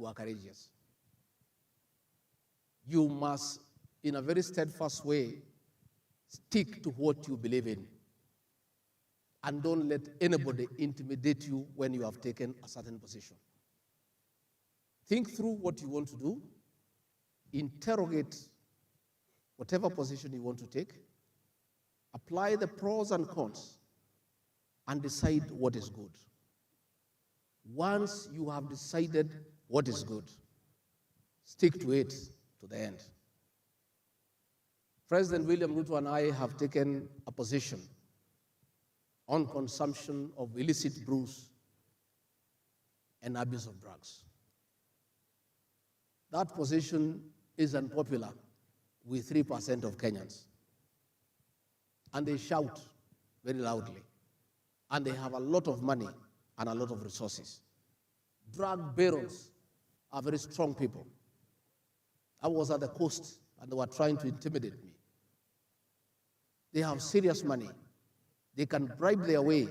who are courageous. You must, in a very steadfast way, stick to what you believe in. And don't let anybody intimidate you when you have taken a certain position. Think through what you want to do. Interrogate whatever position you want to take. Apply the pros and cons and decide what is good. Once you have decided what is good, stick to it to the end. President William Ruto and I have taken a position on consumption of illicit brews and abuse of drugs. That position is unpopular with 3% of Kenyans. And they shout very loudly. And they have a lot of money and a lot of resources. Drug barons are very strong people. I was at the coast and they were trying to intimidate me. They have serious money. They can bribe their way.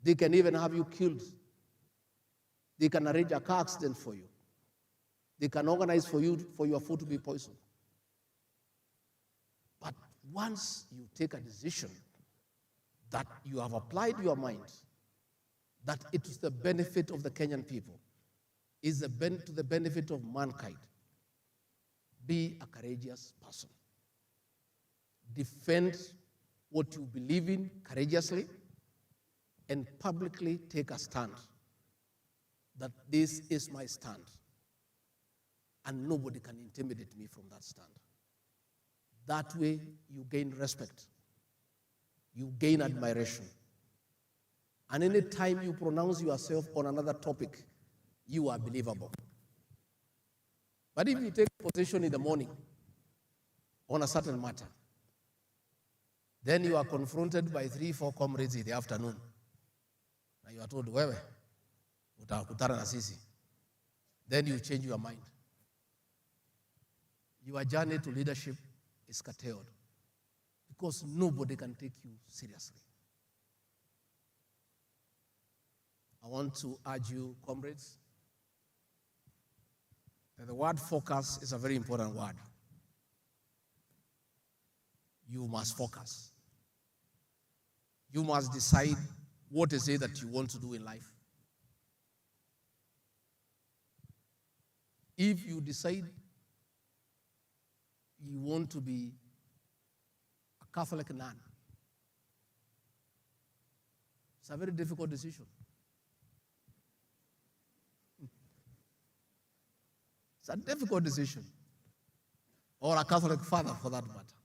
They can even have you killed. They can arrange a car accident for you. They can organize for you for your food to be poisoned. But once you take a decision that you have applied your mind, that it is the benefit of the Kenyan people, is to the benefit of mankind, be a courageous person. Defend what you believe in courageously and publicly take a stand that this is my stand and nobody can intimidate me from that stand. That way you gain respect, you gain admiration. And any time you pronounce yourself on another topic, you are believable. But if you take a position in the morning on a certain matter, then you are confronted by 3-4 comrades in the afternoon. And you are told, wewe, utakutana na sisi. Then you change your mind. Your journey to leadership is curtailed because nobody can take you seriously. I want to urge you, comrades, that the word focus is a very important word. You must focus. You must decide what is it that you want to do in life. If you decide you want to be a Catholic nun, it's a very difficult decision. It's a difficult decision. Or a Catholic father, for that matter.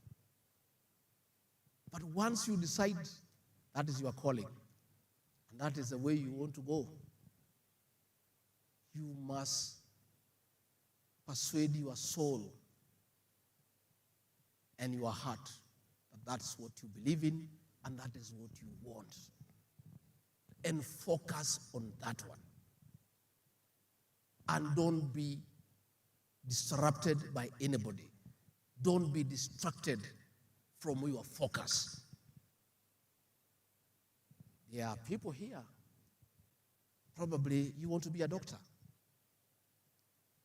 But once you decide that is your calling, and that is the way you want to go, you must persuade your soul and your heart that that's what you believe in and that is what you want. And focus on that one. And don't be disrupted by anybody. Don't be distracted from your focus. There are people here, probably you want to be a doctor.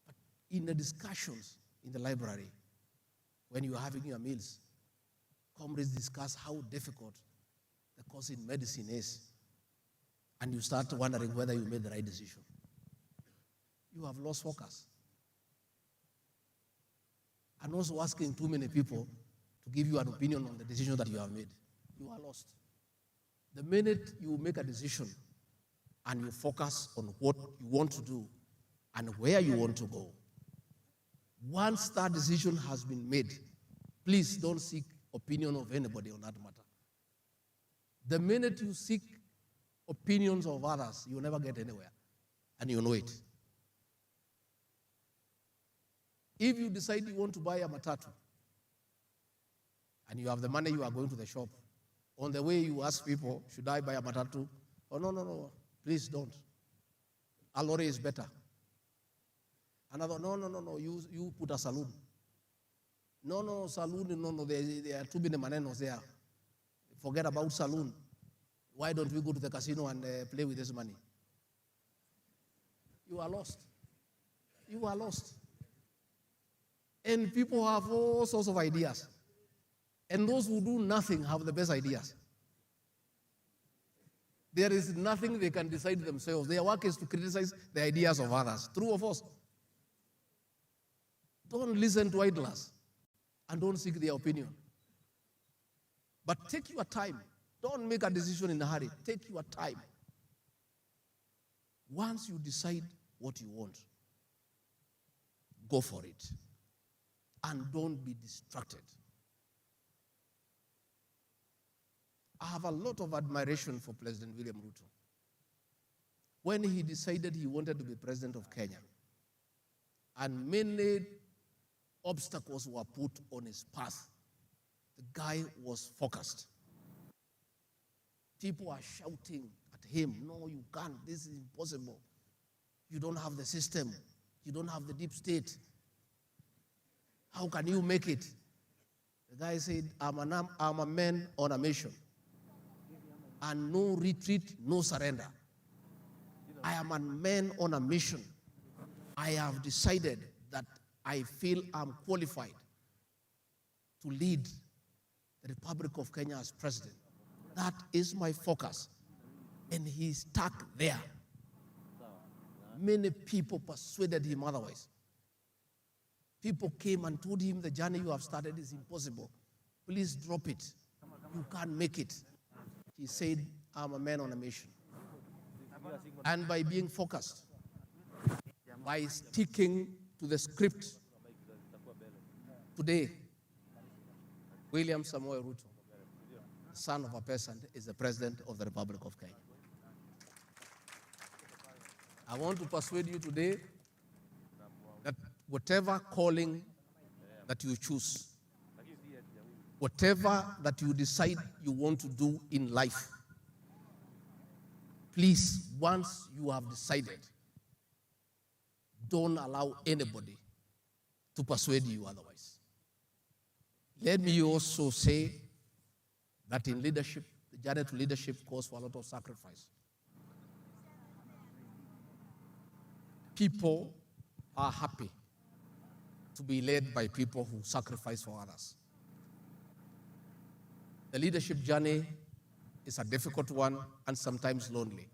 But in the discussions in the library, when you are having your meals, comrades discuss how difficult the course in medicine is. And you start wondering whether you made the right decision. You have lost focus. And also asking too many people to give you an opinion on the decision that you have made. You are lost. The minute you make a decision and you focus on what you want to do and where you want to go, once that decision has been made, please don't seek opinion of anybody on that matter. The minute you seek opinions of others, you'll never get anywhere, and you know it. If you decide you want to buy a matatu, and you have the money, you are going to the shop, on the way you ask people, should I buy a matatu? Oh, no, please don't. A lorry is better. Another, no, you put a saloon. No, saloon, no, there are too many manenos there. Forget about saloon. Why don't we go to the casino and play with this money? you are lost. You are lost. And people have all sorts of ideas. And those who do nothing have the best ideas. There is nothing they can decide themselves. Their work is to criticize the ideas of others. True or false? Don't listen to idlers and don't seek their opinion. But take your time. Don't make a decision in a hurry. Take your time. Once you decide what you want, go for it. And don't be distracted. I have a lot of admiration for President William Ruto. When he decided he wanted to be president of Kenya, and many obstacles were put on his path, the guy was focused. People are shouting at him, no, you can't, this is impossible. You don't have the system. You don't have the deep state. How can you make it? The guy said, I'm a man on a mission. And no retreat, no surrender. I am a man on a mission. I have decided that I feel I'm qualified to lead the Republic of Kenya as president. That is my focus. And he's stuck there. Many people persuaded him otherwise. People came and told him the journey you have started is impossible. Please drop it. You can't make it. He said, I'm a man on a mission. And by being focused, by sticking to the script, today, William Samoei Ruto, son of a peasant, is the president of the Republic of Kenya. I want to persuade you today that whatever calling that you choose, whatever that you decide you want to do in life, please, once you have decided, don't allow anybody to persuade you otherwise. Let me also say that in leadership, the journey to leadership calls for a lot of sacrifice. People are happy to be led by people who sacrifice for others. The leadership journey is a difficult one and sometimes lonely.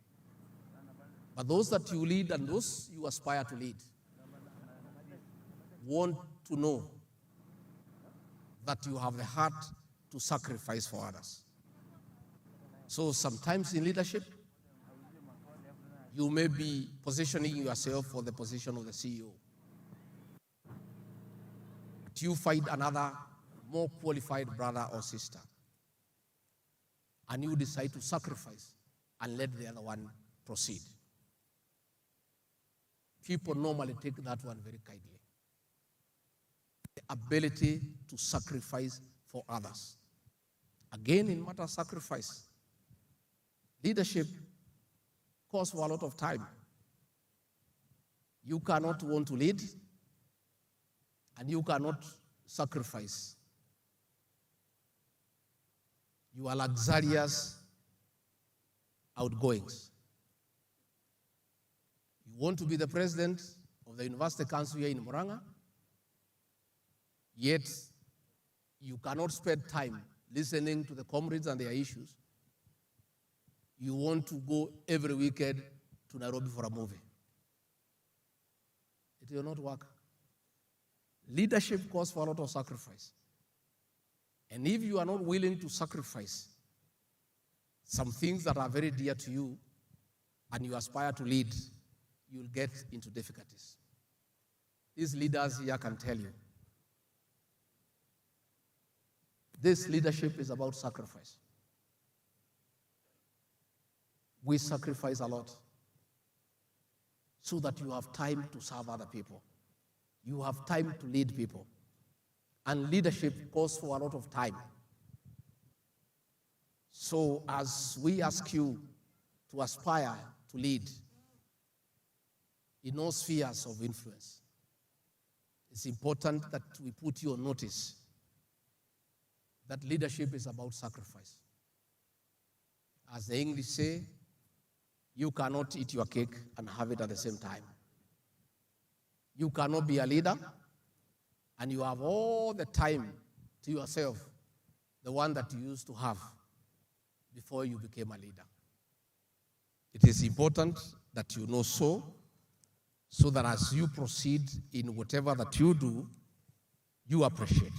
But those that you lead and those you aspire to lead want to know that you have the heart to sacrifice for others. So sometimes in leadership, you may be positioning yourself for the position of the CEO. But you find another more qualified brother or sister, and you decide to sacrifice and let the other one proceed. People normally take that one very kindly. The ability to sacrifice for others. Again, in matter of sacrifice, leadership calls for a lot of time. You cannot want to lead, and you cannot sacrifice. You are luxurious outgoings. You want to be the president of the University Council here in Murang'a, yet you cannot spend time listening to the comrades and their issues. You want to go every weekend to Nairobi for a movie. It will not work. Leadership calls for a lot of sacrifice. And if you are not willing to sacrifice some things that are very dear to you and you aspire to lead, you'll get into difficulties. These leaders here can tell you. This leadership is about sacrifice. We sacrifice a lot so that you have time to serve other people. You have time to lead people. And leadership calls for a lot of time. So as we ask you to aspire to lead in all spheres of influence, it's important that we put you on notice that leadership is about sacrifice. As the English say, you cannot eat your cake and have it at the same time. you cannot be a leader, and you have all the time to yourself, the one that you used to have before you became a leader. It is important that you know so that as you proceed in whatever that you do, you appreciate.